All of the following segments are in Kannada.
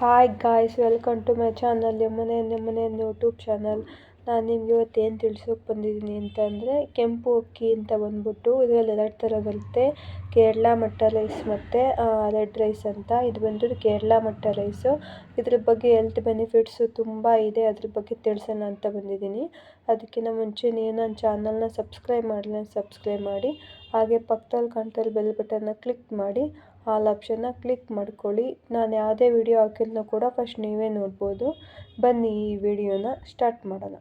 Hi guys, welcome to my channel ನಿಮ್ಮನೆ ಯೂಟ್ಯೂಬ್ ಚಾನಲ್. ನಾನು ನಿಮ್ಗೆ ಇವತ್ತು ಏನು ತಿಳಿಸೋಕೆ ಬಂದಿದ್ದೀನಿ ಅಂತಂದರೆ, ಕೆಂಪು ಅಕ್ಕಿ ಅಂತ ಬಂದ್ಬಿಟ್ಟು ಇದರಲ್ಲಿ 2 ಥರ ಬರುತ್ತೆ. ಕೇರಳ ಮಟ್ಟ ರೈಸ್ ಮತ್ತು ರೆಡ್ ರೈಸ್ ಅಂತ. ಇದು ಬಂದ್ಬಿಟ್ಟು ಕೇರಳ ಮಟ್ಟ ರೈಸು. ಇದ್ರ ಬಗ್ಗೆ ಹೆಲ್ತ್ ಬೆನಿಫಿಟ್ಸು ತುಂಬ ಇದೆ, ಅದ್ರ ಬಗ್ಗೆ ತಿಳಿಸೋಣ ಅಂತ ಬಂದಿದ್ದೀನಿ. ಅದಕ್ಕಿಂತ ಮುಂಚೆ ನೀವು ನನ್ನ ಚಾನಲ್ನ ಸಬ್ಸ್ಕ್ರೈಬ್ ಮಾಡಿ, ಹಾಗೆ ಪಕ್ಕದಲ್ಲಿ ಕಾಣ್ತಾ ಬೆಲ್ ಬಟನ್ನ ಕ್ಲಿಕ್ ಮಾಡಿ, ಆಲ್ ಆಪ್ಷನ್ನ ಕ್ಲಿಕ್ ಮಾಡ್ಕೊಳ್ಳಿ. ನಾನು ಯಾವುದೇ ವಿಡಿಯೋ ಹಾಕಿದ್ನೂ ಕೂಡ ಫಸ್ಟ್ ನೀವೇ ನೋಡ್ಬೋದು. ಬನ್ನಿ ಈ ವಿಡಿಯೋನ ಸ್ಟಾರ್ಟ್ ಮಾಡೋಣ.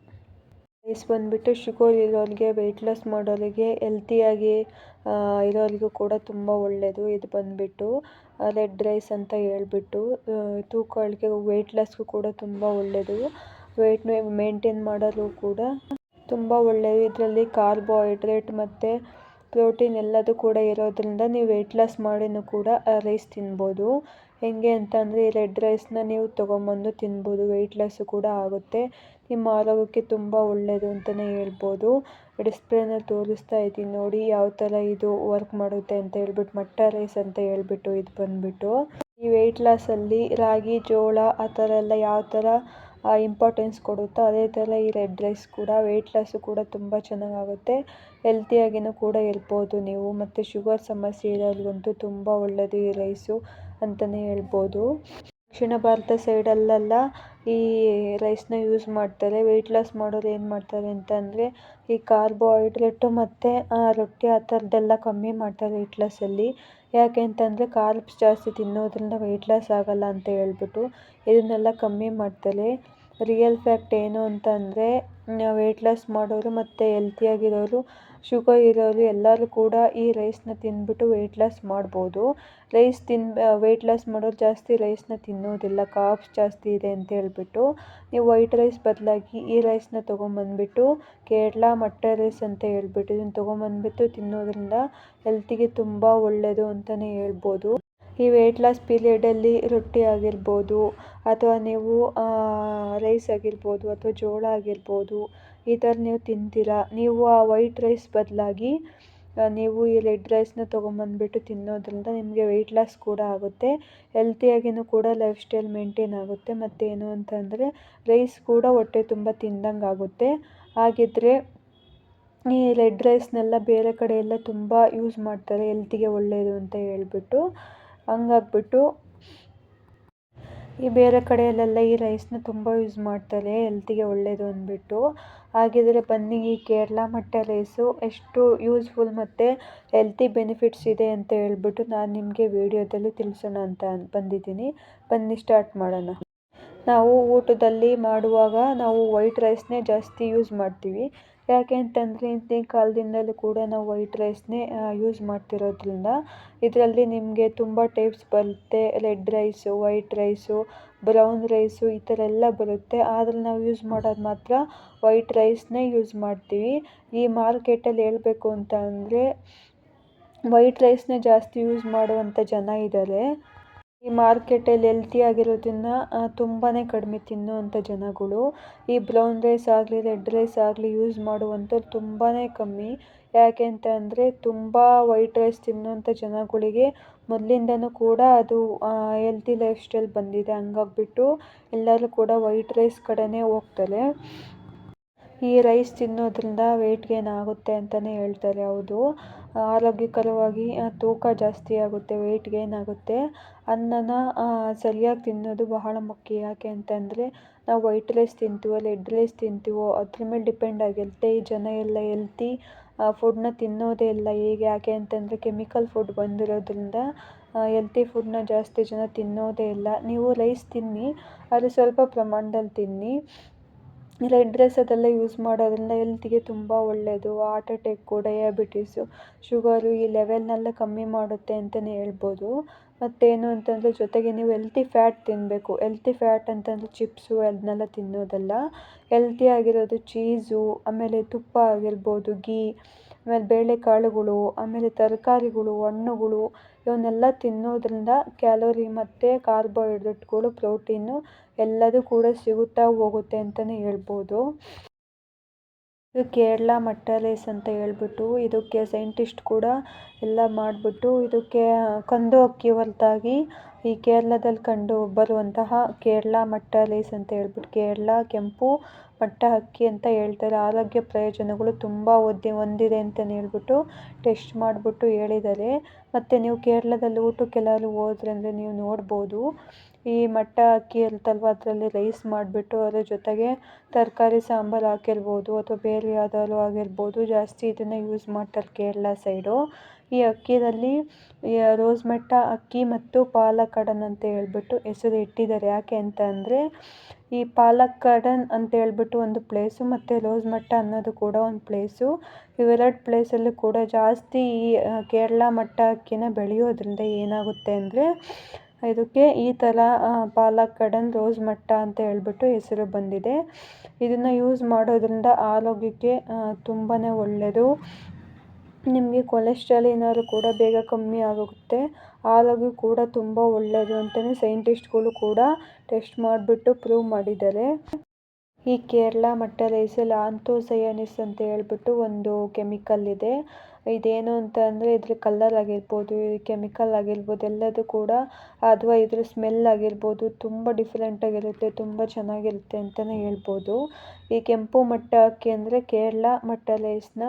ರೈಸ್ ಬಂದುಬಿಟ್ಟು ಶುಗರ್ ಇರೋರಿಗೆ, ವೆಯ್ಟ್ ಲಾಸ್ ಮಾಡೋರಿಗೆ, ಹೆಲ್ತಿಯಾಗಿ ಇರೋರಿಗೂ ಕೂಡ ತುಂಬ ಒಳ್ಳೆಯದು. ಇದು ಬಂದುಬಿಟ್ಟು ರೆಡ್ ರೈಸ್ ಅಂತ ಹೇಳ್ಬಿಟ್ಟು ತೂಕ ಇಳಿಕೆ, ವೆಯ್ಟ್ ಲಾಸ್ಗೂ ಕೂಡ ತುಂಬ ಒಳ್ಳೆಯದು. ವೆಯ್ಟ್ನ ಮೇಂಟೈನ್ ಮಾಡಲು ಕೂಡ ತುಂಬ ಒಳ್ಳೆಯದು. ಇದರಲ್ಲಿ ಕಾರ್ಬೋಹೈಡ್ರೇಟ್ ಮತ್ತು ಪ್ರೋಟೀನ್ ಎಲ್ಲದೂ ಕೂಡ ಇರೋದ್ರಿಂದ ನೀವು ವೆಯ್ಟ್ ಲಾಸ್ ಮಾಡಿನೂ ಕೂಡ ರೈಸ್ ತಿನ್ಬೋದು. ಹೆಂಗೆ ಅಂತಂದರೆ, ಈ ರೆಡ್ ರೈಸ್ನ ನೀವು ತೊಗೊಂಬಂದು ತಿನ್ಬೋದು. ವೆಯ್ಟ್ ಲಾಸು ಕೂಡ ಆಗುತ್ತೆ. ನಿಮ್ಮ ಆರೋಗ್ಯಕ್ಕೆ ತುಂಬ ಒಳ್ಳೆಯದು ಅಂತಲೇ ಹೇಳ್ಬೋದು. ಡಿಸ್ಪ್ಲೇನಲ್ಲಿ ತೋರಿಸ್ತಾ ಇದ್ದೀನಿ ನೋಡಿ, ಯಾವ ಥರ ಇದು ವರ್ಕ್ ಮಾಡುತ್ತೆ ಅಂತ ಹೇಳ್ಬಿಟ್ಟು. ಮಟ್ಟ ರೈಸ್ ಅಂತ ಹೇಳ್ಬಿಟ್ಟು ಇದು ಬಂದುಬಿಟ್ಟು ಈ ವೆಯ್ಟ್ ಲಾಸಲ್ಲಿ ರಾಗಿ, ಜೋಳ ಆ ಥರ ಎಲ್ಲ ಯಾವ ಥರ ಇಂಪಾರ್ಟೆನ್ಸ್ ಕೊಡುತ್ತೋ ಅದೇ ಥರ ಈ ರೆಡ್ ರೈಸ್ ಕೂಡ ವೆಯ್ಟ್ ಲಾಸು ಕೂಡ ತುಂಬ ಚೆನ್ನಾಗಾಗುತ್ತೆ. ಹೆಲ್ತಿಯಾಗಿಯೂ ಕೂಡ ಇರ್ಬೋದು ನೀವು. ಮತ್ತು ಶುಗರ್ ಸಮಸ್ಯೆ ಇರೋರಿಗಂತೂ ತುಂಬ ಒಳ್ಳೆಯದು ಈ ರೈಸು ಅಂತಲೇ ಹೇಳ್ಬೋದು. ದಕ್ಷಿಣ ಭಾರತ ಸೈಡಲ್ಲೆಲ್ಲ ಈ ರೈಸ್ನ ಯೂಸ್ ಮಾಡ್ತಾರೆ. ವೆಯ್ಟ್ ಲಾಸ್ ಮಾಡೋರು ಏನು ಮಾಡ್ತಾರೆ ಅಂತಂದರೆ, ಈ ಕಾರ್ಬೋಹೈಡ್ರೇಟು ಮತ್ತು ರೊಟ್ಟಿ ಆ ಥರದ್ದೆಲ್ಲ ಕಮ್ಮಿ ಮಾಡ್ತಾರೆ ವೆಯ್ಟ್ ಲಾಸಲ್ಲಿ. ಯಾಕೆ ಅಂತಂದರೆ, ಕಾರ್ಬ್ಸ್ ಜಾಸ್ತಿ ತಿನ್ನೋದ್ರಿಂದ ವೆಯ್ಟ್ ಲಾಸ್ ಆಗೋಲ್ಲ ಅಂತ ಹೇಳ್ಬಿಟ್ಟು ಇದನ್ನೆಲ್ಲ ಕಮ್ಮಿ ಮಾಡ್ತಾರೆ. ರಿಯಲ್ ಫ್ಯಾಕ್ಟ್ ಏನು ಅಂತಂದರೆ, ವೆಯ್ಟ್ ಲಾಸ್ ಮಾಡೋರು ಮತ್ತು ಹೆಲ್ತಿಯಾಗಿರೋರು, ಶುಗರ್ ಇರೋರು ಎಲ್ಲರೂ ಕೂಡ ಈ ರೈಸ್ನ ತಿಂದ್ಬಿಟ್ಟು ವೆಯ್ಟ್ ಲಾಸ್ ಮಾಡ್ಬೋದು. ವೆಯ್ಟ್ ಲಾಸ್ ಮಾಡೋರು ಜಾಸ್ತಿ ರೈಸ್ನ ತಿನ್ನೋದಿಲ್ಲ, ಕಾರ್ಬ್ಸ್ ಜಾಸ್ತಿ ಇದೆ ಅಂತ ಹೇಳ್ಬಿಟ್ಟು. ನೀವು ವೈಟ್ ರೈಸ್ ಬದಲಾಗಿ ಈ ರೈಸ್ನ ತೊಗೊಂಬಂದ್ಬಿಟ್ಟು ಕೇರಳ ಮಟ್ಟ ರೈಸ್ ಅಂತ ಹೇಳ್ಬಿಟ್ಟು ಇದನ್ನು ತೊಗೊಂಬಂದ್ಬಿಟ್ಟು ತಿನ್ನೋದ್ರಿಂದ ಹೆಲ್ತಿಗೆ ತುಂಬ ಒಳ್ಳೆಯದು ಅಂತಲೇ ಹೇಳ್ಬೋದು. ಈ ವೆಯ್ಟ್ ಲಾಸ್ ಪೀರಿಯಡಲ್ಲಿ ರೊಟ್ಟಿ ಆಗಿರ್ಬೋದು, ಅಥವಾ ನೀವು ರೈಸ್ ಆಗಿರ್ಬೋದು, ಅಥವಾ ಜೋಳ ಆಗಿರ್ಬೋದು, ಈ ಥರ ನೀವು ತಿಂತೀರಾ, ನೀವು ಆ ವೈಟ್ ರೈಸ್ ಬದಲಾಗಿ ನೀವು ಈ ರೆಡ್ ರೈಸ್ನ ತೊಗೊಂಬಂದ್ಬಿಟ್ಟು ತಿನ್ನೋದ್ರಿಂದ ನಿಮಗೆ ವೆಯ್ಟ್ ಲಾಸ್ ಕೂಡ ಆಗುತ್ತೆ. ಹೆಲ್ತಿಯಾಗಿಯೂ ಕೂಡ ಲೈಫ್ ಸ್ಟೈಲ್ ಮೇಂಟೈನ್ ಆಗುತ್ತೆ. ಮತ್ತೇನು ಅಂತಂದರೆ, ರೈಸ್ ಕೂಡ ಹೊಟ್ಟೆ ತುಂಬ ತಿಂದಂಗೆ ಆಗುತ್ತೆ. ಹಾಗಿದ್ದರೆ ಈ ರೆಡ್ ರೈಸ್ನೆಲ್ಲ ಬೇರೆ ಕಡೆ ಎಲ್ಲ ತುಂಬ ಯೂಸ್ ಮಾಡ್ತಾರೆ, ಹೆಲ್ತಿಗೆ ಒಳ್ಳೆಯದು ಅಂತ ಹೇಳ್ಬಿಟ್ಟು. ಹಂಗಾಗ್ಬಿಟ್ಟು ಈ ಬೇರೆ ಕಡೆಯಲ್ಲೆಲ್ಲ ಈ ರೈಸ್ನ ತುಂಬ ಯೂಸ್ ಮಾಡ್ತಾರೆ, ಹೆಲ್ತಿಗೆ ಒಳ್ಳೆಯದು ಅಂದ್ಬಿಟ್ಟು. ಹಾಗಿದ್ರೆ ಬನ್ನಿ, ಈ ಕೇರಳ ಮಟ್ಟ ರೈಸು ಎಷ್ಟು ಯೂಸ್ಫುಲ್ ಮತ್ತು ಹೆಲ್ತಿ ಬೆನಿಫಿಟ್ಸ್ ಇದೆ ಅಂತ ಹೇಳ್ಬಿಟ್ಟು ನಾನು ನಿಮಗೆ ವಿಡಿಯೋದಲ್ಲಿ ತಿಳಿಸೋಣ ಅಂತ ಬಂದಿದ್ದೀನಿ. ಬನ್ನಿ ಸ್ಟಾರ್ಟ್ ಮಾಡೋಣ. ನಾವು ಊಟದಲ್ಲಿ ಮಾಡುವಾಗ ನಾವು ವೈಟ್ ರೈಸ್ನೇ ಜಾಸ್ತಿ ಯೂಸ್ ಮಾಡ್ತೀವಿ. ಯಾಕೆ ಅಂತಂದರೆ, ಹಿಂದಿನ ಕಾಲದಿಂದಲೂ ಕೂಡ ನಾವು ವೈಟ್ ರೈಸ್ನೇ ಯೂಸ್ ಮಾಡ್ತಿರೋದ್ರಿಂದ ಇದರಲ್ಲಿ ನಿಮಗೆ ತುಂಬ ಟೈಪ್ಸ್ ಬರುತ್ತೆ. Red rice, white rice, brown rice ಈ ಥರ ಎಲ್ಲ ಬರುತ್ತೆ. ಆದರೆ ನಾವು ಯೂಸ್ ಮಾಡೋದು ಮಾತ್ರ ವೈಟ್ ರೈಸ್ನೇ ಯೂಸ್ ಮಾಡ್ತೀವಿ. ಈ ಮಾರ್ಕೆಟಲ್ಲಿ ಹೇಳಬೇಕು ಅಂತ ಅಂದರೆ, ವೈಟ್ ರೈಸ್ನೇ ಜಾಸ್ತಿ ಯೂಸ್ ಮಾಡುವಂಥ ಜನ ಇದ್ದಾರೆ. ಈ ಮಾರ್ಕೆಟಲ್ಲಿ ಹೆಲ್ತಿಯಾಗಿರೋದನ್ನು ತುಂಬಾ ಕಡಿಮೆ ತಿನ್ನುವಂಥ ಜನಗಳು. ಈ ಬ್ರೌನ್ ರೈಸ್ ಆಗಲಿ, ರೆಡ್ ರೈಸ್ ಆಗಲಿ ಯೂಸ್ ಮಾಡುವಂಥವ್ರು ತುಂಬಾ ಕಮ್ಮಿ. ಯಾಕೆ ಅಂತ ಅಂದರೆ, ತುಂಬ ವೈಟ್ ರೈಸ್ ತಿನ್ನುವಂಥ ಜನಗಳಿಗೆ ಮೊದಲಿಂದನೂ ಕೂಡ ಅದು ಹೆಲ್ತಿ ಲೈಫ್ ಸ್ಟೈಲ್ ಬಂದಿದೆ. ಹಂಗಾಗ್ಬಿಟ್ಟು ಎಲ್ಲರೂ ಕೂಡ ವೈಟ್ ರೈಸ್ ಕಡೆನೇ ಹೋಗ್ತಾರೆ. ಈ ರೈಸ್ ತಿನ್ನೋದ್ರಿಂದ ವೆಯ್ಟ್ ಗೇನ್ ಆಗುತ್ತೆ ಅಂತಲೇ ಹೇಳ್ತಾರೆ. ಹೌದು, ಆರೋಗ್ಯಕರವಾಗಿ ತೂಕ ಜಾಸ್ತಿ ಆಗುತ್ತೆ, ವೆಯ್ಟ್ ಗೇನ್ ಆಗುತ್ತೆ. ಅನ್ನನ ಸರಿಯಾಗಿ ತಿನ್ನೋದು ಬಹಳ ಮುಖ್ಯ. ಯಾಕೆ ಅಂತಂದರೆ, ನಾವು ವೈಟ್ ರೈಸ್ ತಿಂತೀವೋ ರೆಡ್ ರೈಸ್ ತಿಂತೀವೋ ಅದ್ರ ಮೇಲೆ ಡಿಪೆಂಡ್ ಆಗಿರುತ್ತೆ. ಈ ಜನ ಎಲ್ಲ ಹೆಲ್ತಿ ಫುಡ್ನ ತಿನ್ನೋದೇ ಇಲ್ಲ. ಈಗ ಯಾಕೆ ಅಂತಂದರೆ, ಕೆಮಿಕಲ್ ಫುಡ್ ಬಂದಿರೋದ್ರಿಂದ ಹೆಲ್ತಿ ಫುಡ್ನ ಜಾಸ್ತಿ ಜನ ತಿನ್ನೋದೇ ಇಲ್ಲ. ನೀವು ರೈಸ್ ತಿನ್ನಿ, ಆದರೆ ಸ್ವಲ್ಪ ಪ್ರಮಾಣದಲ್ಲಿ ತಿನ್ನಿ. ರೆಡ್ ರೈಸ್ ಅದೆಲ್ಲ ಯೂಸ್ ಮಾಡೋದ್ರಿಂದ ಹೆಲ್ತಿಗೆ ತುಂಬ ಒಳ್ಳೆಯದು. ಹಾರ್ಟ್ ಅಟ್ಯಾಕು, ಡಯಾಬಿಟೀಸು, ಶುಗರು ಈ ಲೆವೆಲ್ನೆಲ್ಲ ಕಮ್ಮಿ ಮಾಡುತ್ತೆ ಅಂತಲೇ ಹೇಳ್ಬೋದು. ಮತ್ತೇನು ಅಂತಂದರೆ, ಜೊತೆಗೆ ನೀವು ಹೆಲ್ತಿ ಫ್ಯಾಟ್ ತಿನ್ನಬೇಕು. ಹೆಲ್ತಿ ಫ್ಯಾಟ್ ಅಂತಂದರೆ ಚಿಪ್ಸು ಅದನ್ನೆಲ್ಲ ತಿನ್ನೋದಲ್ಲ. ಹೆಲ್ತಿಯಾಗಿರೋದು ಚೀಸು, ಆಮೇಲೆ ತುಪ್ಪ ಆಗಿರ್ಬೋದು, ಗೀ, ಆಮೇಲೆ ಬೇಳೆಕಾಳುಗಳು, ಆಮೇಲೆ ತರಕಾರಿಗಳು, ಹಣ್ಣುಗಳು ಇವನ್ನೆಲ್ಲ ತಿನ್ನೋದ್ರಿಂದ ಕ್ಯಾಲೋರಿ ಮತ್ತು ಕಾರ್ಬೋಹೈಡ್ರೇಟ್ಗಳು, ಪ್ರೋಟೀನು ಎಲ್ಲದೂ ಕೂಡ ಸಿಗುತ್ತಾ ಹೋಗುತ್ತೆ ಅಂತಲೇ ಹೇಳ್ಬೋದು. ಇದು ಕೇರಳ ಮಟ್ಟ ಲೇಸ್ ಅಂತ ಹೇಳ್ಬಿಟ್ಟು ಇದಕ್ಕೆ ಸೈಂಟಿಸ್ಟ್ ಕೂಡ ಎಲ್ಲ ಮಾಡಿಬಿಟ್ಟು ಇದಕ್ಕೆ ಕಂದು ಅಕ್ಕಿ ಹೊರತಾಗಿ ಈ ಕೇರಳದಲ್ಲಿ ಕಂಡು ಬರುವಂತಹ ಕೇರಳ ಮಟ್ಟ ಲೇಸ್ ಅಂತ ಹೇಳ್ಬಿಟ್ಟು ಕೇರಳ ಕೆಂಪು ಮಟ್ಟ ಅಕ್ಕಿ ಅಂತ ಹೇಳ್ತಾರೆ. ಆರೋಗ್ಯ ಪ್ರಯೋಜನಗಳು ತುಂಬ ಹೊಂದಿದೆ ಅಂತಲೇ ಹೇಳ್ಬಿಟ್ಟು ಟೆಸ್ಟ್ ಮಾಡಿಬಿಟ್ಟು ಹೇಳಿದ್ದಾರೆ. ಮತ್ತು ನೀವು ಕೇರಳದಲ್ಲಿ ಊಟಕ್ಕೆಲ್ಲಾದ್ರೂ ಹೋದ್ರೆ ಅಂದರೆ ನೀವು ನೋಡ್ಬೋದು ಈ ಮಟ್ಟ ಅಕ್ಕಿ ಇರುತ್ತಲ್ವ ಅದರಲ್ಲಿ ರೈಸ್ ಮಾಡಿಬಿಟ್ಟು ಅದ್ರ ಜೊತೆಗೆ ತರಕಾರಿ ಸಾಂಬಾರು ಹಾಕಿರ್ಬೋದು ಅಥವಾ ಬೇರೆ ಯಾವ್ದಾದ್ರು ಆಗಿರ್ಬೋದು. ಜಾಸ್ತಿ ಇದನ್ನು ಯೂಸ್ ಮಾಡ್ತಾರೆ ಕೇರಳ ಸೈಡು. ಈ ಅಕ್ಕಿಯಲ್ಲಿ ರೋಸ್ ಮಟ್ಟ ಅಕ್ಕಿ ಮತ್ತು ಪಾಲಕ್ ಕಡನ್ ಅಂತ ಹೇಳ್ಬಿಟ್ಟು ಹೆಸರು ಇಟ್ಟಿದ್ದಾರೆ. ಯಾಕೆ ಅಂತ ಅಂದರೆ ಈ ಪಾಲಕ್ ಕಡನ್ ಅಂತ ಹೇಳ್ಬಿಟ್ಟು ಒಂದು ಪ್ಲೇಸು ಮತ್ತು ರೋಸ್ ಮಟ್ಟ ಅನ್ನೋದು ಕೂಡ ಒಂದು ಪ್ಲೇಸು. ಇವೆರಡು ಪ್ಲೇಸಲ್ಲೂ ಕೂಡ ಜಾಸ್ತಿ ಈ ಕೇರಳ ಮಟ್ಟ ಅಕ್ಕಿನ ಬೆಳೆಯೋದ್ರಿಂದ ಏನಾಗುತ್ತೆ ಅಂದರೆ ಇದಕ್ಕೆ ಈ ಥರ ಪಾಲಕ್ ಕಡನ್ ರೋಸ್ ಮಟ್ಟ ಅಂತ ಹೇಳ್ಬಿಟ್ಟು ಹೆಸರು ಬಂದಿದೆ. ಇದನ್ನು ಯೂಸ್ ಮಾಡೋದ್ರಿಂದ ಆರೋಗ್ಯಕ್ಕೆ ತುಂಬಾ ಒಳ್ಳೆಯದು. ನಿಮಗೆ ಕೊಲೆಸ್ಟ್ರಾಲ್ ಏನಾದ್ರು ಕೂಡ ಬೇಗ ಕಮ್ಮಿ ಆಗುತ್ತೆ. ಆರೋಗ್ಯ ಕೂಡ ತುಂಬ ಒಳ್ಳೆಯದು ಅಂತಲೇ ಸೈಂಟಿಸ್ಟ್ಗಳು ಕೂಡ ಟೆಸ್ಟ್ ಮಾಡಿಬಿಟ್ಟು ಪ್ರೂವ್ ಮಾಡಿದ್ದಾರೆ. ಈ ಕೇರಳ ಮಟ್ಟ ರೈಸಲ್ಲಿ ಆಂಥೋಸಯಾನಿಸ್ ಅಂತ ಹೇಳ್ಬಿಟ್ಟು ಒಂದು ಕೆಮಿಕಲ್ ಇದೆ. ಇದೇನು ಅಂತ ಅಂದರೆ ಇದ್ರ ಕಲರ್ ಆಗಿರ್ಬೋದು, ಕೆಮಿಕಲ್ ಆಗಿರ್ಬೋದು ಎಲ್ಲದೂ ಕೂಡ ಅಥವಾ ಇದ್ರ ಸ್ಮೆಲ್ ಆಗಿರ್ಬೋದು ತುಂಬ ಡಿಫ್ರೆಂಟಾಗಿರುತ್ತೆ, ತುಂಬ ಚೆನ್ನಾಗಿರುತ್ತೆ ಅಂತಲೇ ಹೇಳ್ಬೋದು. ಈ ಕೆಂಪು ಮಟ್ಟ ಅಕ್ಕಿ ಅಂದರೆ ಕೇರಳ ಮಟ್ಟ ರೈಸ್ನ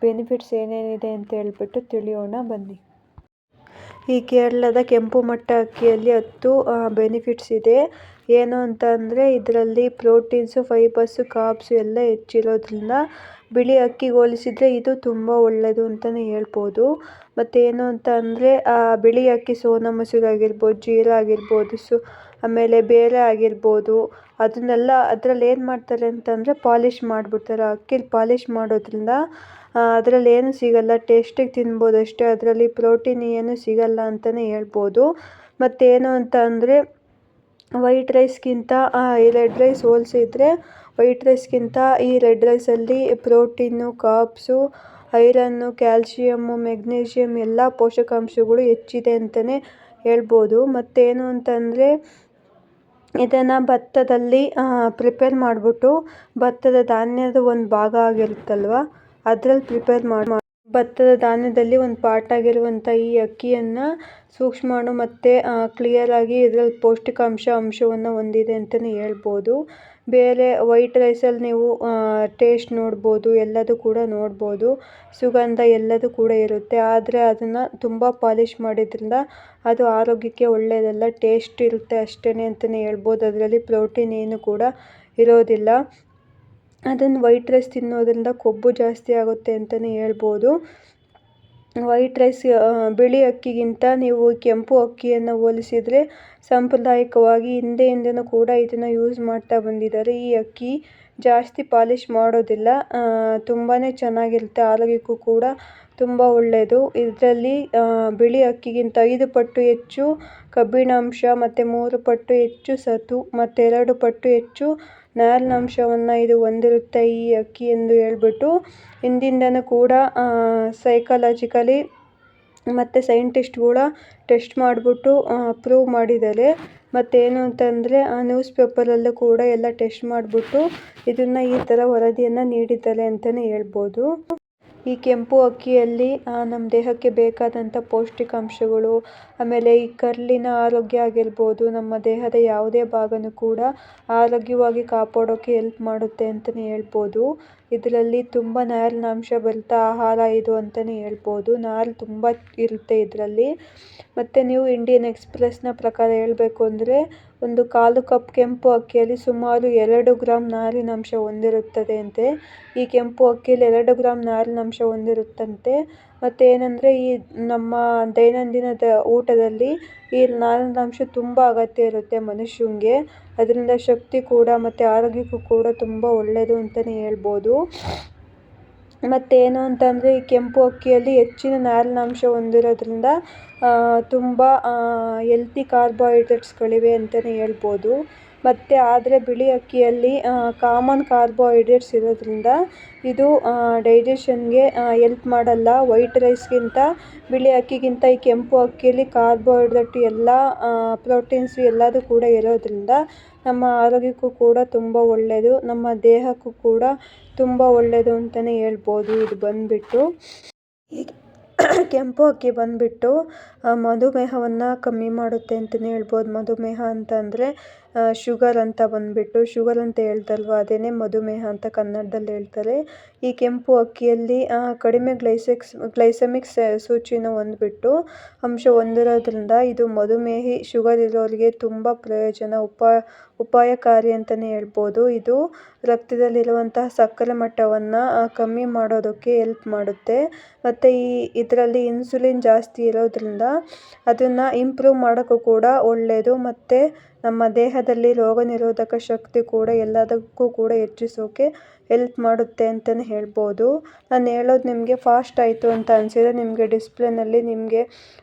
ಬೆನಿಫಿಟ್ಸ್ ಏನೇನಿದೆ ಅಂತ ಹೇಳ್ಬಿಟ್ಟು ತಿಳಿಯೋಣ ಬನ್ನಿ. ಈ ಕೇರಳದ ಕೆಂಪು ಮಟ್ಟ ಅಕ್ಕಿಯಲ್ಲಿ 10 ಬೆನಿಫಿಟ್ಸ್ ಇದೆ. ಏನು ಅಂತ ಅಂದರೆ ಇದರಲ್ಲಿ ಪ್ರೋಟೀನ್ಸು, ಫೈಬರ್ಸು, ಕಾರ್ಬ್ಸು ಎಲ್ಲ ಹೆಚ್ಚಿರೋದ್ರಿಂದ ಬಿಳಿ ಅಕ್ಕಿಗೆ ಹೋಲಿಸಿದರೆ ಇದು ತುಂಬ ಒಳ್ಳೆಯದು ಅಂತಲೇ ಹೇಳ್ಬೋದು. ಮತ್ತೇನು ಅಂತ ಅಂದರೆ ಬಿಳಿ ಅಕ್ಕಿ ಸೋನಾ ಮಸೂರಿ ಆಗಿರ್ಬೋದು, ಜೀರಾ ಆಗಿರ್ಬೋದು, ಆಮೇಲೆ ಬೇರೆ ಆಗಿರ್ಬೋದು ಅದನ್ನೆಲ್ಲ ಅದರಲ್ಲಿ ಏನು ಮಾಡ್ತಾರೆ ಅಂತಂದರೆ ಪಾಲಿಷ್ ಮಾಡಿಬಿಡ್ತಾರೆ. ಅಕ್ಕಿಲಿ ಪಾಲಿಷ್ ಮಾಡೋದ್ರಿಂದ ಅದರಲ್ಲಿ ಏನು ಸಿಗಲ್ಲ, ಟೇಸ್ಟಿಗೆ ತಿನ್ಬೋದು ಅಷ್ಟೇ, ಅದರಲ್ಲಿ ಪ್ರೋಟೀನ್ ಏನು ಸಿಗಲ್ಲ ಅಂತಲೇ ಹೇಳ್ಬೋದು. ಮತ್ತೇನು ಅಂತ ಅಂದರೆ ವೈಟ್ ರೈಸ್ಗಿಂತ ಈ ರೆಡ್ ರೈಸ್ ಹೋಲಿಸಿದ್ರೆ ವೈಟ್ ರೈಸ್ಗಿಂತ ಈ ರೆಡ್ ರೈಸಲ್ಲಿ protein, carbs, iron, calcium, magnesium ಎಲ್ಲ ಪೋಷಕಾಂಶಗಳು ಹೆಚ್ಚಿದೆ ಅಂತಲೇ ಹೇಳ್ಬೋದು. ಮತ್ತೇನು ಅಂತಂದರೆ ಇದನ್ನು ಭತ್ತದಲ್ಲಿ ಪ್ರಿಪೇರ್ ಮಾಡಿಬಿಟ್ಟು ಭತ್ತದ ಧಾನ್ಯದ ಒಂದು ಭಾಗ ಆಗಿರುತ್ತಲ್ವ ಅದರಲ್ಲಿ ಪ್ರಿಪೇರ್ ಮಾಡಿ ಭತ್ತದ ಧಾನ್ಯದಲ್ಲಿ ಒಂದು ಪಾರ್ಟ್ ಆಗಿರುವಂಥ ಈ ಅಕ್ಕಿಯನ್ನು ಸೂಕ್ಷ್ಮಾಣು ಮತ್ತು ಕ್ಲಿಯರಾಗಿ ಇದರಲ್ಲಿ ಅಂಶವನ್ನು ಹೊಂದಿದೆ ಅಂತಲೇ ಹೇಳ್ಬೋದು. ಬೇರೆ ವೈಟ್ ರೈಸಲ್ಲಿ ನೀವು ಟೇಸ್ಟ್ ನೋಡ್ಬೋದು, ಎಲ್ಲದೂ ಕೂಡ ನೋಡ್ಬೋದು, ಸುಗಂಧ ಎಲ್ಲದೂ ಕೂಡ ಇರುತ್ತೆ. ಆದರೆ ಅದನ್ನು ತುಂಬ ಪಾಲಿಷ್ ಮಾಡಿದ್ರಿಂದ ಅದು ಆರೋಗ್ಯಕ್ಕೆ ಒಳ್ಳೆಯದಲ್ಲ. ಟೇಸ್ಟ್ ಇರುತ್ತೆ ಅಷ್ಟೇ ಅಂತಲೇ ಹೇಳ್ಬೋದು, ಅದರಲ್ಲಿ ಪ್ರೋಟೀನ್ ಏನು ಕೂಡ ಇರೋದಿಲ್ಲ. ಅದನ್ನು ವೈಟ್ ರೈಸ್ ತಿನ್ನೋದ್ರಿಂದ ಕೊಬ್ಬು ಜಾಸ್ತಿ ಆಗುತ್ತೆ ಅಂತಲೇ ಹೇಳ್ಬೋದು. ವೈಟ್ ರೈಸ್ ಬಿಳಿ ಅಕ್ಕಿಗಿಂತ ನೀವು ಕೆಂಪು ಅಕ್ಕಿಯನ್ನು ಹೋಲಿಸಿದರೆ ಸಾಂಪ್ರದಾಯಿಕವಾಗಿ ಹಿಂದೆಯಿಂದನೂ ಕೂಡ ಇದನ್ನು ಯೂಸ್ ಮಾಡ್ತಾ ಬಂದಿದ್ದಾರೆ. ಈ ಅಕ್ಕಿ ಜಾಸ್ತಿ ಪಾಲಿಷ್ ಮಾಡೋದಿಲ್ಲ, ತುಂಬಾ ಚೆನ್ನಾಗಿರುತ್ತೆ, ಆರೋಗ್ಯಕ್ಕೂ ಕೂಡ ತುಂಬ ಒಳ್ಳೆಯದು. ಇದರಲ್ಲಿ ಬಿಳಿ ಅಕ್ಕಿಗಿಂತ 5 ಪಟ್ಟು ಹೆಚ್ಚು ಕಬ್ಬಿಣಾಂಶ ಮತ್ತು 3 ಪಟ್ಟು ಹೆಚ್ಚು ಸತು ಮತ್ತು 2 ಪಟ್ಟು ಹೆಚ್ಚು ನಾರಿನಾಂಶವನ್ನು ಇದು ಹೊಂದಿರುತ್ತೆ ಈ ಅಕ್ಕಿ ಎಂದು ಹೇಳ್ಬಿಟ್ಟು ಹಿಂದಿಂದನೂ ಕೂಡ ಸೈಕಾಲಜಿಕಲಿ ಮತ್ತು ಸೈಂಟಿಸ್ಟ್ಗಳ ಟೆಸ್ಟ್ ಮಾಡಿಬಿಟ್ಟು ಪ್ರೂವ್ ಮಾಡಿದ್ದಾರೆ. ಮತ್ತೇನು ಅಂತಂದರೆ ನ್ಯೂಸ್ ಪೇಪರಲ್ಲೂ ಕೂಡ ಎಲ್ಲ ಟೆಸ್ಟ್ ಮಾಡಿಬಿಟ್ಟು ಇದನ್ನು ಈ ಥರ ವರದಿಯನ್ನು ನೀಡಿದ್ದಾರೆ ಅಂತಲೇ ಹೇಳ್ಬೋದು. ಈ ಕೆಂಪು ಅಕ್ಕಿಯಲ್ಲಿ ನಮ್ಮ ದೇಹಕ್ಕೆ ಬೇಕಾದಂಥ ಪೌಷ್ಟಿಕಾಂಶಗಳು, ಆಮೇಲೆ ಈ ಕರುಳಿನ ಆರೋಗ್ಯ ಆಗಿರ್ಬೋದು, ನಮ್ಮ ದೇಹದ ಯಾವುದೇ ಭಾಗನೂ ಕೂಡ ಆರೋಗ್ಯವಾಗಿ ಕಾಪಾಡೋಕ್ಕೆ ಹೆಲ್ಪ್ ಮಾಡುತ್ತೆ ಅಂತಲೇ ಹೇಳ್ಬೋದು. ಇದರಲ್ಲಿ ತುಂಬ ನಾರಿನಾಂಶ ಭರಿತ ಆಹಾರ ಇದು ಅಂತಲೇ ಹೇಳ್ಬೋದು. ನಾರು ತುಂಬ ಇರುತ್ತೆ ಇದರಲ್ಲಿ. ಮತ್ತು ನೀವು ಇಂಡಿಯನ್ ಎಕ್ಸ್‌ಪ್ರೆಸ್‌ನ ಪ್ರಕಾರ ಹೇಳಬೇಕು ಅಂದರೆ ಒಂದು 1/4 ಕಪ್ ಕೆಂಪು ಅಕ್ಕಿಯಲ್ಲಿ ಸುಮಾರು 2 ಗ್ರಾಂ ನಾರಿನಾಂಶ ಹೊಂದಿರುತ್ತದೆ ಅಂತೆ. ಈ ಕೆಂಪು ಅಕ್ಕಿಯಲ್ಲಿ 2 ಗ್ರಾಂ ನಾರಿನಾಂಶ ಹೊಂದಿರುತ್ತಂತೆ. ಮತ್ತೇನೆಂದರೆ ಈ ನಮ್ಮ ದೈನಂದಿನ ಊಟದಲ್ಲಿ ಈ ನಾರಿನಾಂಶ ತುಂಬ ಅಗತ್ಯ ಇರುತ್ತೆ ಮನುಷ್ಯನಿಗೆ. ಅದರಿಂದ ಶಕ್ತಿ ಕೂಡ ಮತ್ತು ಆರೋಗ್ಯಕ್ಕೂ ಕೂಡ ತುಂಬ ಒಳ್ಳೆಯದು ಅಂತಲೇ ಹೇಳ್ಬೋದು. ಮತ್ತೇನು ಅಂತಂದರೆ ಈ ಕೆಂಪು ಅಕ್ಕಿಯಲ್ಲಿ ಹೆಚ್ಚಿನ ನಾರಿನಾಂಶ ಹೊಂದಿರೋದ್ರಿಂದ ತುಂಬ ಹೆಲ್ತಿ ಕಾರ್ಬೋಹೈಡ್ರೇಟ್ಸ್ಗಳಿವೆ ಅಂತಲೇ ಹೇಳ್ಬೋದು. ಮತ್ತು ಆದರೆ ಬಿಳಿ ಅಕ್ಕಿಯಲ್ಲಿ ಕಾಮನ್ ಕಾರ್ಬೋಹೈಡ್ರೇಟ್ಸ್ ಇರೋದ್ರಿಂದ ಇದು ಡೈಜೆಷನ್ಗೆ ಎಲ್ಪ್ ಮಾಡಲ್ಲ. ವೈಟ್ ರೈಸ್ಗಿಂತ ಬಿಳಿ ಅಕ್ಕಿಗಿಂತ ಈ ಕೆಂಪು ಅಕ್ಕಿಯಲ್ಲಿ ಕಾರ್ಬೋಹೈಡ್ರೇಟ್ ಎಲ್ಲ ಪ್ರೋಟೀನ್ಸ್ ಎಲ್ಲದೂ ಕೂಡ ಇರೋದ್ರಿಂದ ನಮ್ಮ ಆರೋಗ್ಯಕ್ಕೂ ಕೂಡ ತುಂಬ ಒಳ್ಳೆಯದು, ನಮ್ಮ ದೇಹಕ್ಕೂ ಕೂಡ ತುಂಬ ಒಳ್ಳೆಯದು ಅಂತಲೇ ಹೇಳ್ಬೋದು. ಇದು ಬಂದುಬಿಟ್ಟು ಕೆಂಪು ಅಕ್ಕಿ ಬಂದುಬಿಟ್ಟು ಮಧುಮೇಹವನ್ನು ಕಮ್ಮಿ ಮಾಡುತ್ತೆ ಅಂತಲೇ ಹೇಳ್ಬೋದು. ಮಧುಮೇಹ ಅಂತ ಅಂದರೆ ಶುಗರ್ ಅಂತ ಬಂದುಬಿಟ್ಟು, ಶುಗರ್ ಅಂತ ಹೇಳ್ತಲ್ವ ಅದೇ ಮಧುಮೇಹ ಅಂತ ಕನ್ನಡದಲ್ಲಿ ಹೇಳ್ತಾರೆ. ಈ ಕೆಂಪು ಅಕ್ಕಿಯಲ್ಲಿ ಕಡಿಮೆ ಗ್ಲೈಸೆಮಿಕ್ ಸೂಚಿನ ಹೊಂದ್ಬಿಟ್ಟು ಅಂಶ ಹೊಂದಿರೋದ್ರಿಂದ ಇದು ಮಧುಮೇಹಿ ಶುಗರ್ ಇರೋರಿಗೆ ತುಂಬ ಪ್ರಯೋಜನ, ಉಪಾಯಕಾರಿ ಅಂತಲೇ ಹೇಳ್ಬೋದು. ಇದು ರಕ್ತದಲ್ಲಿರುವಂತಹ ಸಕ್ಕರೆ ಮಟ್ಟವನ್ನು ಕಮ್ಮಿ ಮಾಡೋದಕ್ಕೆ ಹೆಲ್ಪ್ ಮಾಡುತ್ತೆ. ಮತ್ತು ಇದರಲ್ಲಿ ಇನ್ಸುಲಿನ್ ಜಾಸ್ತಿ ಇರೋದ್ರಿಂದ ಅದನ್ನು ಇಂಪ್ರೂವ್ ಮಾಡೋಕ್ಕೂ ಕೂಡ ಒಳ್ಳೆಯದು. ಮತ್ತು ನಮ್ಮ ದೇಹದಲ್ಲಿ ರೋಗ ನಿರೋಧಕ ಶಕ್ತಿ ಕೂಡ ಎಲ್ಲದಕ್ಕೂ ಕೂಡ ಹೆಚ್ಚಿಸೋಕೆ ಹೆಲ್ಪ್ ಮಾಡುತ್ತೆ ಅಂತಲೇ ಹೇಳ್ಬೋದು. ನಾನು ಹೇಳೋದು ನಿಮಗೆ ಫಾಸ್ಟ್ ಆಯಿತು ಅಂತ ಅನಿಸಿದರೆ ನಿಮಗೆ ಡಿಸ್ಪ್ಲೇನಲ್ಲಿ ನಿಮಗೆ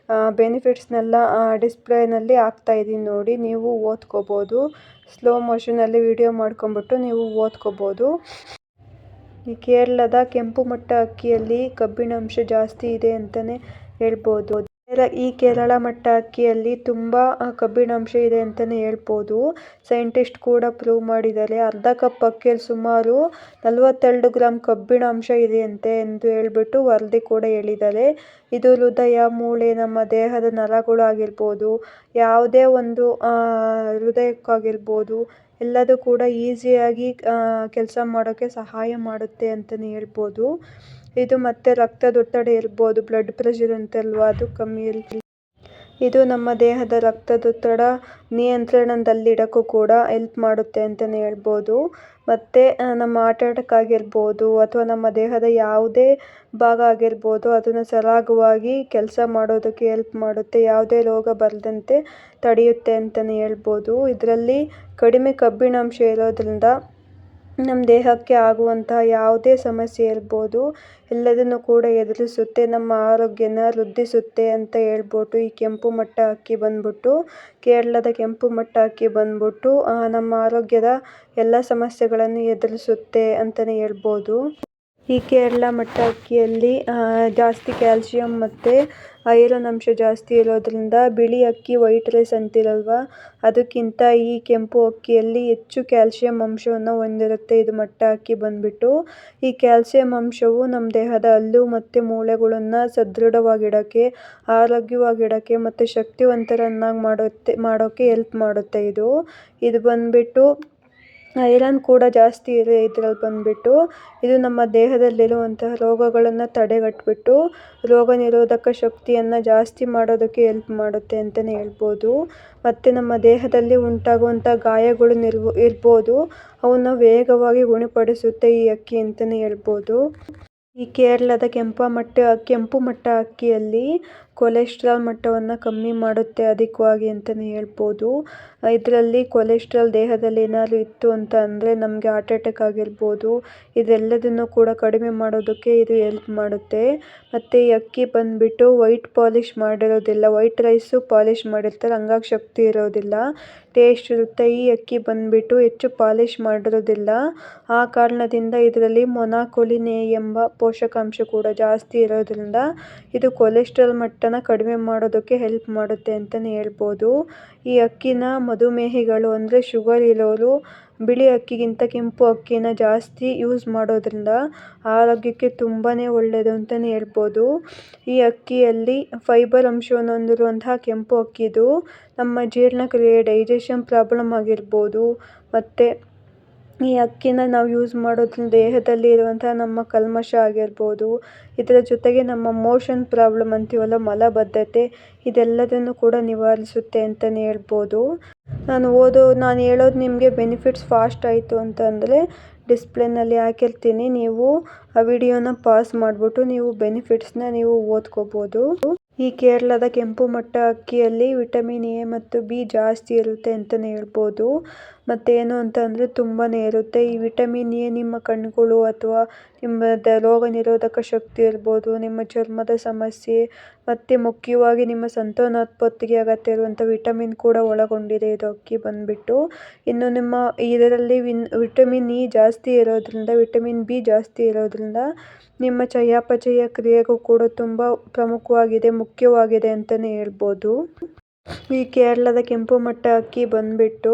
ಬೆನಿಫಿಟ್ಸ್ನೆಲ್ಲ ಡಿಸ್ಪ್ಲೇನಲ್ಲಿ ಹಾಕ್ತಾಯಿದ್ದೀನಿ ನೋಡಿ, ನೀವು ಓದ್ಕೋಬೋದು. ಸ್ಲೋ ಮೋಷನಲ್ಲಿ ವಿಡಿಯೋ ಮಾಡ್ಕೊಂಬಿಟ್ಟು ನೀವು ಓದ್ಕೋಬೋದು. ಈ ಕೇರಳದ ಕೆಂಪು ಮಟ್ಟ ಅಕ್ಕಿಯಲ್ಲಿ ಕಬ್ಬಿಣಾಂಶ ಜಾಸ್ತಿ ಇದೆ ಅಂತಲೇ ಹೇಳ್ಬೋದು. ಈ ಕೇರಳ ಮಟ್ಟ ಅಕ್ಕಿಯಲ್ಲಿ ತುಂಬ ಕಬ್ಬಿಣಾಂಶ ಇದೆ ಅಂತಲೇ ಹೇಳ್ಬೋದು. ಸೈಂಟಿಸ್ಟ್ ಕೂಡ ಪ್ರೂವ್ ಮಾಡಿದ್ದಾರೆ. ಅರ್ಧ ಕಪ್ ಅಕ್ಕಿಯಲ್ಲಿ ಸುಮಾರು 42 ಗ್ರಾಮ್ ಕಬ್ಬಿಣಾಂಶ ಇದೆಯಂತೆ ಎಂದು ಹೇಳ್ಬಿಟ್ಟು ವರದಿ ಕೂಡ ಹೇಳಿದ್ದಾರೆ. ಇದು ಹೃದಯ, ಮೂಳೆ, ನಮ್ಮ ದೇಹದ ನರಗಳು ಆಗಿರ್ಬೋದು, ಯಾವುದೇ ಒಂದು ಹೃದಯಕ್ಕಾಗಿರ್ಬೋದು ಎಲ್ಲದೂ ಕೂಡ ಈಸಿಯಾಗಿ ಕೆಲಸ ಮಾಡೋಕ್ಕೆ ಸಹಾಯ ಮಾಡುತ್ತೆ ಅಂತಲೇ ಹೇಳ್ಬೋದು. ಇದು ಮತ್ತು ರಕ್ತದೊತ್ತಡ ಇರ್ಬೋದು, ಬ್ಲಡ್ ಪ್ರೆಷರ್ ಅಂತಲ್ವ ಅದು ಕಮ್ಮಿ ಇರುತ್ತೆ. ಇದು ನಮ್ಮ ದೇಹದ ರಕ್ತದೊತ್ತಡ ನಿಯಂತ್ರಣದಲ್ಲಿಡೋಕ್ಕೂ ಕೂಡ ಹೆಲ್ಪ್ ಮಾಡುತ್ತೆ ಅಂತಲೇ ಹೇಳ್ಬೋದು. ಮತ್ತು ನಮ್ಮ ಹಾರ್ಟ್ ಅಟ್ಯಾಕ್ ಆಗಿರ್ಬೋದು ಅಥವಾ ನಮ್ಮ ದೇಹದ ಯಾವುದೇ ಭಾಗ ಆಗಿರ್ಬೋದು ಅದನ್ನು ಸರಾಗವಾಗಿ ಕೆಲಸ ಮಾಡೋದಕ್ಕೆ ಹೆಲ್ಪ್ ಮಾಡುತ್ತೆ, ಯಾವುದೇ ರೋಗ ಬರದಂತೆ ತಡೆಯುತ್ತೆ ಅಂತಲೇ ಹೇಳ್ಬೋದು. ಇದರಲ್ಲಿ ಕಡಿಮೆ ಕಬ್ಬಿಣಾಂಶ ಇರೋದ್ರಿಂದ ನಮ್ಮ ದೇಹಕ್ಕೆ ಆಗುವಂತಹ ಯಾವುದೇ ಸಮಸ್ಯೆ ಇರ್ಬೋದು ಎಲ್ಲದನ್ನು ಕೂಡ ಎದುರಿಸುತ್ತೆ, ನಮ್ಮ ಆರೋಗ್ಯನ ವೃದ್ಧಿಸುತ್ತೆ ಅಂತ ಹೇಳ್ಬೋದು. ಈ ಕೆಂಪು ಮಟ್ಟ ಅಕ್ಕಿ ಬಂದ್ಬಿಟ್ಟು, ಕೇರಳದ ಕೆಂಪು ಮಟ್ಟ ಅಕ್ಕಿ ಬಂದ್ಬಿಟ್ಟು ನಮ್ಮ ಆರೋಗ್ಯದ ಎಲ್ಲ ಸಮಸ್ಯೆಗಳನ್ನು ಎದುರಿಸುತ್ತೆ ಅಂತಲೇ ಹೇಳ್ಬೋದು. ಈ ಕೇರಳ ಮಟ್ಟ ಅಕ್ಕಿಯಲ್ಲಿ ಜಾಸ್ತಿ ಕ್ಯಾಲ್ಶಿಯಂ ಮತ್ತು ಐರನ್ ಅಂಶ ಜಾಸ್ತಿ ಇರೋದ್ರಿಂದ ಬಿಳಿ ಅಕ್ಕಿ ವೈಟ್ ರೈಸ್ ಅಂತಿರಲ್ವ ಅದಕ್ಕಿಂತ ಈ ಕೆಂಪು ಅಕ್ಕಿಯಲ್ಲಿ ಹೆಚ್ಚು ಕ್ಯಾಲ್ಶಿಯಂ ಅಂಶವನ್ನು ಹೊಂದಿರುತ್ತೆ. ಇದು ಮಟ್ಟ ಅಕ್ಕಿ ಬಂದುಬಿಟ್ಟು ಈ ಕ್ಯಾಲ್ಸಿಯಂ ಅಂಶವು ನಮ್ಮ ದೇಹದ ಹಲ್ಲು ಮತ್ತು ಮೂಳೆಗಳನ್ನು ಸದೃಢವಾಗಿಡೋಕ್ಕೆ, ಆರೋಗ್ಯವಾಗಿಡೋಕ್ಕೆ ಮತ್ತು ಶಕ್ತಿವಂತರನ್ನಾಗಿ ಮಾಡೋಕ್ಕೆ ಹೆಲ್ಪ್ ಮಾಡುತ್ತೆ. ಇದು ಬಂದುಬಿಟ್ಟು ಐರನ್ ಕೂಡ ಜಾಸ್ತಿ ಇದೆ ಇದರಲ್ಲಿ ಬಂದುಬಿಟ್ಟು. ಇದು ನಮ್ಮ ದೇಹದಲ್ಲಿರುವಂತಹ ರೋಗಗಳನ್ನು ತಡೆಗಟ್ಟಿಬಿಟ್ಟು ರೋಗ ನಿರೋಧಕ ಶಕ್ತಿಯನ್ನು ಜಾಸ್ತಿ ಮಾಡೋದಕ್ಕೆ ಹೆಲ್ಪ್ ಮಾಡುತ್ತೆ ಅಂತಲೇ ಹೇಳ್ಬೋದು. ಮತ್ತು ನಮ್ಮ ದೇಹದಲ್ಲಿ ಉಂಟಾಗುವಂಥ ಗಾಯಗಳು ಇರ್ಬೋದು ಅವನ್ನು ವೇಗವಾಗಿ ಗುಣಪಡಿಸುತ್ತೆ ಈ ಅಕ್ಕಿ ಅಂತಲೇ ಹೇಳ್ಬೋದು. ಈ ಕೇರಳದ ಕೆಂಪು ಮಟ್ಟ ಅಕ್ಕಿಯಲ್ಲಿ ಕೊಲೆಸ್ಟ್ರಾಲ್ ಮಟ್ಟವನ್ನು ಕಮ್ಮಿ ಮಾಡುತ್ತೆ ಅಧಿಕವಾಗಿ ಅಂತಲೇ ಹೇಳ್ಬೋದು. ಇದರಲ್ಲಿ ಕೊಲೆಸ್ಟ್ರಾಲ್ ದೇಹದಲ್ಲಿ ಏನಾದರೂ ಇತ್ತು ಅಂತ ಅಂದರೆ ನಮಗೆ ಹಾರ್ಟ್ ಅಟ್ಯಾಕ್ ಆಗಿರ್ಬೋದು ಇದೆಲ್ಲದನ್ನು ಕೂಡ ಕಡಿಮೆ ಮಾಡೋದಕ್ಕೆ ಇದು ಹೆಲ್ಪ್ ಮಾಡುತ್ತೆ. ಮತ್ತು ಈ ಅಕ್ಕಿ ಬಂದುಬಿಟ್ಟು ವೈಟ್ ಪಾಲಿಷ್ ಮಾಡಿರೋದಿಲ್ಲ, ವೈಟ್ ರೈಸು ಪಾಲಿಷ್ ಮಾಡಿರ್ತಾರೆ ಹಂಗಾಗಿ ಶಕ್ತಿ ಇರೋದಿಲ್ಲ, ಟೇಸ್ಟ್ ಇರುತ್ತೆ. ಈ ಅಕ್ಕಿ ಬಂದುಬಿಟ್ಟು ಹೆಚ್ಚು ಪಾಲಿಷ್ ಮಾಡಿರೋದಿಲ್ಲ, ಆ ಕಾರಣದಿಂದ ಇದರಲ್ಲಿ ಮೊನಾಕೊಲಿನ್ ಎ ಎಂಬ ಪೋಷಕಾಂಶ ಕೂಡ ಜಾಸ್ತಿ ಇರೋದ್ರಿಂದ ಇದು ಕೊಲೆಸ್ಟ್ರಾಲ್ ಮಟ್ಟನ ಕಡಿಮೆ ಮಾಡೋದಕ್ಕೆ ಹೆಲ್ಪ್ ಮಾಡುತ್ತೆ ಅಂತಲೇ ಹೇಳ್ಬೋದು. ಈ ಅಕ್ಕಿನ ಮಧುಮೇಹಿಗಳು ಅಂದರೆ ಶುಗರ್ ಇರೋರು ಬಿಳಿ ಅಕ್ಕಿಗಿಂತ ಕೆಂಪು ಅಕ್ಕಿನ ಜಾಸ್ತಿ ಯೂಸ್ ಮಾಡೋದ್ರಿಂದ ಆರೋಗ್ಯಕ್ಕೆ ತುಂಬಾ ಒಳ್ಳೆಯದು ಅಂತಲೇ ಹೇಳ್ಬೋದು. ಈ ಅಕ್ಕಿಯಲ್ಲಿ ಫೈಬರ್ ಅಂಶವನ್ನು ಹೊಂದಿರುವಂತಹ ಕೆಂಪು ಅಕ್ಕಿದು ನಮ್ಮ ಜೀರ್ಣಕ್ರಿಯೆ, ಡೈಜೆಷನ್ ಪ್ರಾಬ್ಲಮ್ ಆಗಿರ್ಬೋದು ಮತ್ತು ಈ ಅಕ್ಕಿನ ನಾವು ಯೂಸ್ ಮಾಡೋದ್ರಿಂದ ದೇಹದಲ್ಲಿ ಇರುವಂತಹ ನಮ್ಮ ಕಲ್ಮಶ ಆಗಿರ್ಬೋದು, ಇದರ ಜೊತೆಗೆ ನಮ್ಮ ಮೋಷನ್ ಪ್ರಾಬ್ಲಮ್ ಅಂತೀವಲ್ಲ ಮಲಬದ್ಧತೆ ಇದೆಲ್ಲದನ್ನು ಕೂಡ ನಿವಾರಿಸುತ್ತೆ ಅಂತಲೇ ಹೇಳ್ಬೋದು. ನಾನು ಹೇಳೋದು ನಿಮಗೆ ಬೆನಿಫಿಟ್ಸ್ ಫಾಸ್ಟ್ ಆಯಿತು ಅಂತಂದರೆ ಡಿಸ್ಪ್ಲೇನಲ್ಲಿ ಹಾಕಿರ್ತೀನಿ, ನೀವು ಆ ವಿಡಿಯೋನ ಪಾಸ್ ಮಾಡಿಬಿಟ್ಟು ನೀವು ಬೆನಿಫಿಟ್ಸ್ನ ನೀವು ಓದ್ಕೋಬೋದು. ಈ ಕೇರಳದ ಕೆಂಪು ಮಟ್ಟ ಅಕ್ಕಿಯಲ್ಲಿ ವಿಟಮಿನ್ ಎ ಮತ್ತು ಬಿ ಜಾಸ್ತಿ ಇರುತ್ತೆ ಅಂತಲೇ ಹೇಳ್ಬೋದು. ಮತ್ತೇನು ಅಂತ ಅಂದರೆ ತುಂಬಾ ಇರುತ್ತೆ. ಈ ವಿಟಮಿನ್ ಎ ನಿಮ್ಮ ಕಣ್ಣುಗಳು ಅಥವಾ ನಿಮ್ಮ ರೋಗ ನಿರೋಧಕ ಶಕ್ತಿ ಇರ್ಬೋದು, ನಿಮ್ಮ ಚರ್ಮದ ಸಮಸ್ಯೆ ಮತ್ತು ಮುಖ್ಯವಾಗಿ ನಿಮ್ಮ ಸಂತಾನೋತ್ಪತ್ತಿಗೆ ಅಗತ್ಯ ಇರುವಂಥ ವಿಟಮಿನ್ ಕೂಡ ಒಳಗೊಂಡಿದೆ ಇದು ಅಕ್ಕಿ ಬಂದುಬಿಟ್ಟು. ಇನ್ನು ನಿಮ್ಮ ಇದರಲ್ಲಿ ವಿಟಮಿನ್ ಇ ಜಾಸ್ತಿ ಇರೋದ್ರಿಂದ, ವಿಟಮಿನ್ ಬಿ ಜಾಸ್ತಿ ಇರೋದ್ರಿಂದ ನಿಮ್ಮ ಚಯಾಪಚಯ ಕ್ರಿಯೆಗೂ ಕೂಡ ತುಂಬ ಪ್ರಮುಖವಾಗಿದೆ, ಮುಖ್ಯವಾಗಿದೆ ಅಂತಲೇ ಹೇಳ್ಬೋದು. ಈ ಕೇರಳದ ಕೆಂಪು ಮಟ್ಟ ಅಕ್ಕಿ ಬಂದುಬಿಟ್ಟು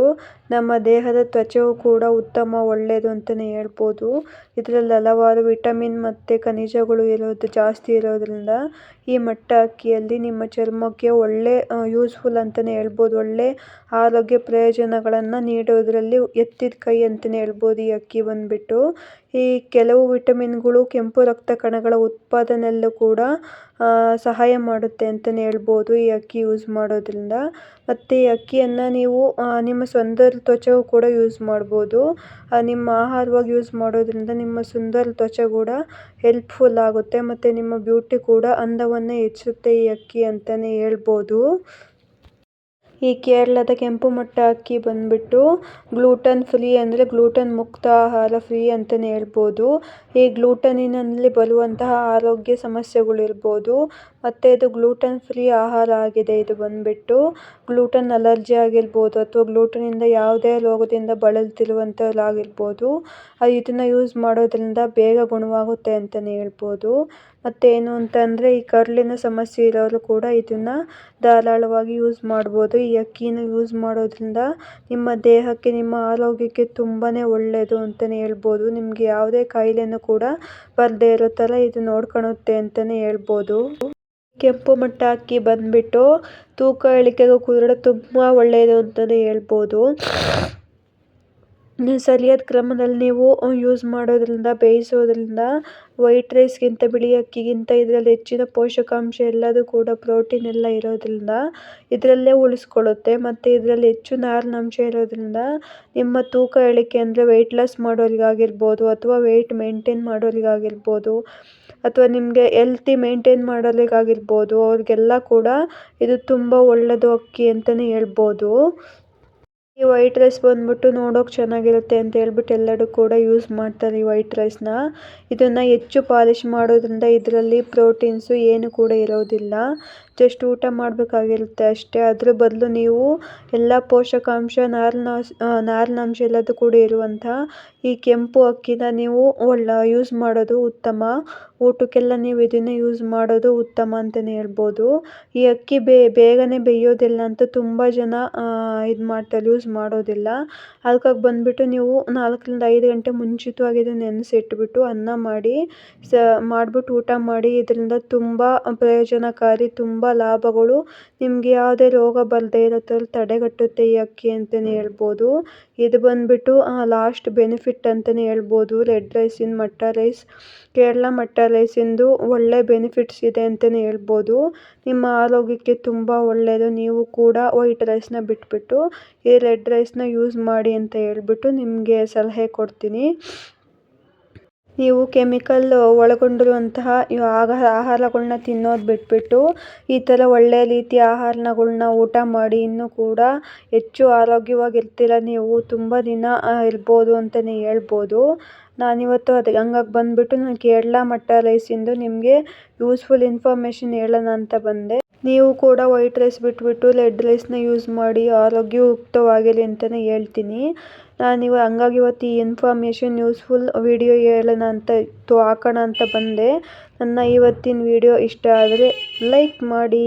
ನಮ್ಮ ದೇಹದ ತ್ವಚೆಗೂ ಕೂಡ ಉತ್ತಮ, ಒಳ್ಳೆಯದು ಅಂತಲೇ ಹೇಳ್ಬೋದು. ಇದರಲ್ಲಿ ಹಲವಾರು ವಿಟಮಿನ್ ಮತ್ತು ಖನಿಜಗಳು ಜಾಸ್ತಿ ಇರೋದ್ರಿಂದ ಈ ಮಟ್ಟ ಅಕ್ಕಿಯಲ್ಲಿ ನಿಮ್ಮ ಚರ್ಮಕ್ಕೆ ಒಳ್ಳೆ ಯೂಸ್ಫುಲ್ ಅಂತಲೇ ಹೇಳ್ಬೋದು. ಒಳ್ಳೆ ಆರೋಗ್ಯ ಪ್ರಯೋಜನಗಳನ್ನು ನೀಡೋದರಲ್ಲಿ ಎತ್ತಿದ ಕೈ ಅಂತಲೇ ಹೇಳ್ಬೋದು ಈ ಅಕ್ಕಿ ಬಂದುಬಿಟ್ಟು. ಈ ಕೆಲವು ವಿಟಮಿನ್ಗಳು ಕೆಂಪು ರಕ್ತ ಕಣಗಳ ಉತ್ಪಾದನೆಯಲ್ಲೂ ಕೂಡ ಸಹಾಯ ಮಾಡುತ್ತೆ ಅಂತಲೇ ಹೇಳ್ಬೋದು ಈ ಅಕ್ಕಿ ಯೂಸ್ ಮಾಡೋದ್ರಿಂದ. ಮತ್ತು ಈ ಅಕ್ಕಿಯನ್ನು ನೀವು ನಿಮ್ಮ ಸುಂದರ ತ್ವಚೆಗೂ ಕೂಡ ಯೂಸ್ ಮಾಡ್ಬೋದು. ನಿಮ್ಮ ಆಹಾರವಾಗಿ ಯೂಸ್ ಮಾಡೋದ್ರಿಂದ ನಿಮ್ಮ ಸುಂದರ ತ್ವಚೆ ಕೂಡ ಹೆಲ್ಪ್ಫುಲ್ ಆಗುತ್ತೆ ಮತ್ತು ನಿಮ್ಮ ಬ್ಯೂಟಿ ಕೂಡ ಅಂದವನ್ನು ಹೆಚ್ಚಿಸುತ್ತೆ ಈ ಅಕ್ಕಿ ಅಂತಲೇ ಹೇಳ್ಬೋದು. ಈ ಕೇರಳದ ಕೆಂಪು ಮಟ್ಟ ಅಕ್ಕಿ ಬಂದುಬಿಟ್ಟು ಗ್ಲೂಟನ್ ಫ್ರೀ, ಅಂದರೆ ಗ್ಲೂಟನ್ ಮುಕ್ತ ಆಹಾರ ಫ್ರೀ ಅಂತಲೇ ಹೇಳ್ಬೋದು. ಈ ಗ್ಲೂಟನಿನಲ್ಲಿ ಬರುವಂತಹ ಆರೋಗ್ಯ ಸಮಸ್ಯೆಗಳಿರ್ಬೋದು ಮತ್ತು ಇದು ಗ್ಲೂಟನ್ ಫ್ರೀ ಆಹಾರ ಆಗಿದೆ. ಇದು ಬಂದುಬಿಟ್ಟು ಗ್ಲೂಟನ್ ಅಲರ್ಜಿ ಆಗಿರ್ಬೋದು ಅಥವಾ ಗ್ಲೂಟನಿಂದ ಯಾವುದೇ ರೋಗದಿಂದ ಬಳಲ್ತಿರುವಂಥವ್ರಾಗಿರ್ಬೋದು ಇದನ್ನು ಯೂಸ್ ಮಾಡೋದ್ರಿಂದ ಬೇಗ ಗುಣವಾಗುತ್ತೆ ಅಂತಲೇ ಹೇಳ್ಬೋದು. ಮತ್ತೇನು ಅಂತಂದರೆ ಈ ಕರುಳಿನ ಸಮಸ್ಯೆ ಇರೋರು ಕೂಡ ಇದನ್ನು ಧಾರಾಳವಾಗಿ ಯೂಸ್ ಮಾಡ್ಬೋದು. ಈ ಅಕ್ಕಿನ ಯೂಸ್ ಮಾಡೋದ್ರಿಂದ ನಿಮ್ಮ ದೇಹಕ್ಕೆ, ನಿಮ್ಮ ಆರೋಗ್ಯಕ್ಕೆ ತುಂಬಾ ಒಳ್ಳೆಯದು ಅಂತಲೇ ಹೇಳ್ಬೋದು. ನಿಮಗೆ ಯಾವುದೇ ಕಾಯಿಲೆನೂ ಕೂಡ ಬರದೇ ಇರೋ ಥರ ಇದು ನೋಡ್ಕೊಳುತ್ತೆ ಅಂತಲೇ ಹೇಳ್ಬೋದು. ಕೆಂಪು ಮಟ್ಟ ಅಕ್ಕಿ ಬಂದುಬಿಟ್ಟು ತೂಕ ಇಳಿಕೆಗೂ ಕೂಡ ತುಂಬ ಒಳ್ಳೆಯದು ಅಂತಲೇ ಹೇಳ್ಬೋದು. ಸರಿಯಾದ ಕ್ರಮದಲ್ಲಿ ನೀವು ಯೂಸ್ ಮಾಡೋದ್ರಿಂದ, ಬೇಯಿಸೋದ್ರಿಂದ ವೈಟ್ ರೈಸ್ಗಿಂತ, ಬಿಳಿ ಅಕ್ಕಿಗಿಂತ ಇದರಲ್ಲಿ ಹೆಚ್ಚಿನ ಪೋಷಕಾಂಶ ಎಲ್ಲದೂ ಕೂಡ ಪ್ರೋಟೀನ್ ಎಲ್ಲ ಇರೋದ್ರಿಂದ ಇದರಲ್ಲೇ ಉಳಿಸ್ಕೊಳ್ಳುತ್ತೆ. ಮತ್ತು ಇದರಲ್ಲಿ ಹೆಚ್ಚು ನಾರಿನಂಶ ಇರೋದ್ರಿಂದ ನಿಮ್ಮ ತೂಕ ಇಳಿಕೆ, ಅಂದರೆ ವೆಯ್ಟ್ ಲಾಸ್ ಮಾಡೋರಿಗಾಗಿರ್ಬೋದು ಅಥವಾ ವೆಯ್ಟ್ ಮೇಂಟೈನ್ ಮಾಡೋರಿಗಾಗಿರ್ಬೋದು ಅಥವಾ ನಿಮಗೆ ಹೆಲ್ತಿ ಮೇಂಟೈನ್ ಮಾಡೋರಿಗಾಗಿರ್ಬೋದು ಅವ್ರಿಗೆಲ್ಲ ಕೂಡ ಇದು ತುಂಬ ಒಳ್ಳೆಯದು ಅಕ್ಕಿ ಅಂತಲೇ ಹೇಳ್ಬೋದು. ಈ ವೈಟ್ ರೈಸ್ ಬಂದುಬಿಟ್ಟು ನೋಡೋಕೆ ಚೆನ್ನಾಗಿರುತ್ತೆ ಅಂತ ಹೇಳ್ಬಿಟ್ಟು ಎಲ್ಲರೂ ಕೂಡ ಯೂಸ್ ಮಾಡ್ತಾರೆ ಈ ವೈಟ್ ರೈಸ್ನ. ಇದನ್ನು ಹೆಚ್ಚು ಪಾಲಿಶ್ ಮಾಡೋದ್ರಿಂದ ಇದರಲ್ಲಿ ಪ್ರೋಟೀನ್ಸು ಏನು ಕೂಡ ಇರೋದಿಲ್ಲ. ಜಸ್ಟ್ ಊಟ ಮಾಡಬೇಕಾಗಿರುತ್ತೆ ಅಷ್ಟೇ. ಅದ್ರ ಬದಲು ನೀವು ಎಲ್ಲ ಪೋಷಕಾಂಶ, ನಾರಿನಂಶ ಎಲ್ಲದೂ ಕೂಡ ಇರುವಂಥ ಈ ಕೆಂಪು ಅಕ್ಕಿನ ನೀವು ಯೂಸ್ ಮಾಡೋದು ಉತ್ತಮ. ಊಟಕ್ಕೆಲ್ಲ ನೀವು ಇದನ್ನೇ ಯೂಸ್ ಮಾಡೋದು ಉತ್ತಮ ಅಂತಲೇ ಹೇಳ್ಬೋದು. ಈ ಅಕ್ಕಿ ಬೇಗನೆ ಬೇಯೋದಿಲ್ಲ ಅಂತ ತುಂಬ ಜನ ಇದು ಮಾಡ್ತಾರೆ, ಯೂಸ್ ಮಾಡೋದಿಲ್ಲ. ಅದಕ್ಕಾಗಿ ಬಂದುಬಿಟ್ಟು ನೀವು 4ರಿಂದ 5 ಗಂಟೆ ಮುಂಚಿತವಾಗಿ ಇದನ್ನು ನೆನೆಸಿಟ್ಬಿಟ್ಟು ಅನ್ನ ಮಾಡಿಬಿಟ್ಟು ಊಟ ಮಾಡಿ. ಇದರಿಂದ ತುಂಬ ಪ್ರಯೋಜನಕಾರಿ, ತುಂಬ ಲಾಭಗಳು, ನಿಮಗೆ ಯಾವುದೇ ರೋಗ ಬರದೇ ಇರೋ ಥರ ತಡೆಗಟ್ಟುತ್ತೆ ಈ ಅಕ್ಕಿ ಅಂತಲೇ ಹೇಳ್ಬೋದು. ಇದು ಬಂದುಬಿಟ್ಟು ಲಾಸ್ಟ್ ಬೆನಿಫಿಟ್ ಅಂತಲೇ ಹೇಳ್ಬೋದು. ರೆಡ್ ರೈಸಿನ ಮಟ್ಟ ರೈಸ್, ಕೇರಳ ಮಟ್ಟ ರೈಸಿಂದು ಒಳ್ಳೆ ಬೆನಿಫಿಟ್ಸ್ ಇದೆ ಅಂತಲೇ ಹೇಳ್ಬೋದು. ನಿಮ್ಮ ಆರೋಗ್ಯಕ್ಕೆ ತುಂಬ ಒಳ್ಳೆಯದು. ನೀವು ಕೂಡ ವೈಟ್ ರೈಸ್ನ ಬಿಟ್ಬಿಟ್ಟು ಈ ರೆಡ್ ರೈಸ್ನ ಯೂಸ್ ಮಾಡಿ ಅಂತ ಹೇಳ್ಬಿಟ್ಟು ನಿಮಗೆ ಸಲಹೆ ಕೊಡ್ತೀನಿ. ನೀವು ಕೆಮಿಕಲ್ ಒಳಗೊಂಡಿರುವಂತಹ ಆಹಾರಗಳನ್ನ ತಿನ್ನೋದು ಬಿಟ್ಬಿಟ್ಟು ಈ ಥರ ಒಳ್ಳೆಯ ರೀತಿಯ ಆಹಾರಗಳನ್ನ ಊಟ ಮಾಡಿ ಇನ್ನೂ ಕೂಡ ಹೆಚ್ಚು ಆರೋಗ್ಯವಾಗಿರ್ತೀರ. ನೀವು ತುಂಬ ದಿನ ಇರ್ಬೋದು ಅಂತಲೇ ಹೇಳ್ಬೋದು. ನಾನಿವತ್ತು ಹಂಗಾಗಿ ಬಂದುಬಿಟ್ಟು ನಾನು ಕೇರಳ ಮಟ್ಟ ರೈಸಿಂದು ನಿಮಗೆ ಯೂಸ್ಫುಲ್ ಇನ್ಫಾರ್ಮೇಷನ್ ಹೇಳೋಣ ಅಂತ ಬಂದೆ. ನೀವು ಕೂಡ ವೈಟ್ ರೈಸ್ ಬಿಟ್ಬಿಟ್ಟು ರೆಡ್ ರೈಸ್ನ ಯೂಸ್ ಮಾಡಿ ಆರೋಗ್ಯಯುಕ್ತವಾಗಿರಿ ಅಂತಲೇ ಹೇಳ್ತೀನಿ. ಹಂಗಾಗಿ ಇವತ್ತು ಈ ಇನ್ಫಾರ್ಮೇಷನ್ ಯೂಸ್ಫುಲ್ ವಿಡಿಯೋ ಹೇಳೋಣ ಅಂತ ಹಾಕೋಣ ಅಂತ ಬಂದೆ. ನನ್ನ ಇವತ್ತಿನ ವಿಡಿಯೋ ಇಷ್ಟ ಆದರೆ ಲೈಕ್ ಮಾಡಿ.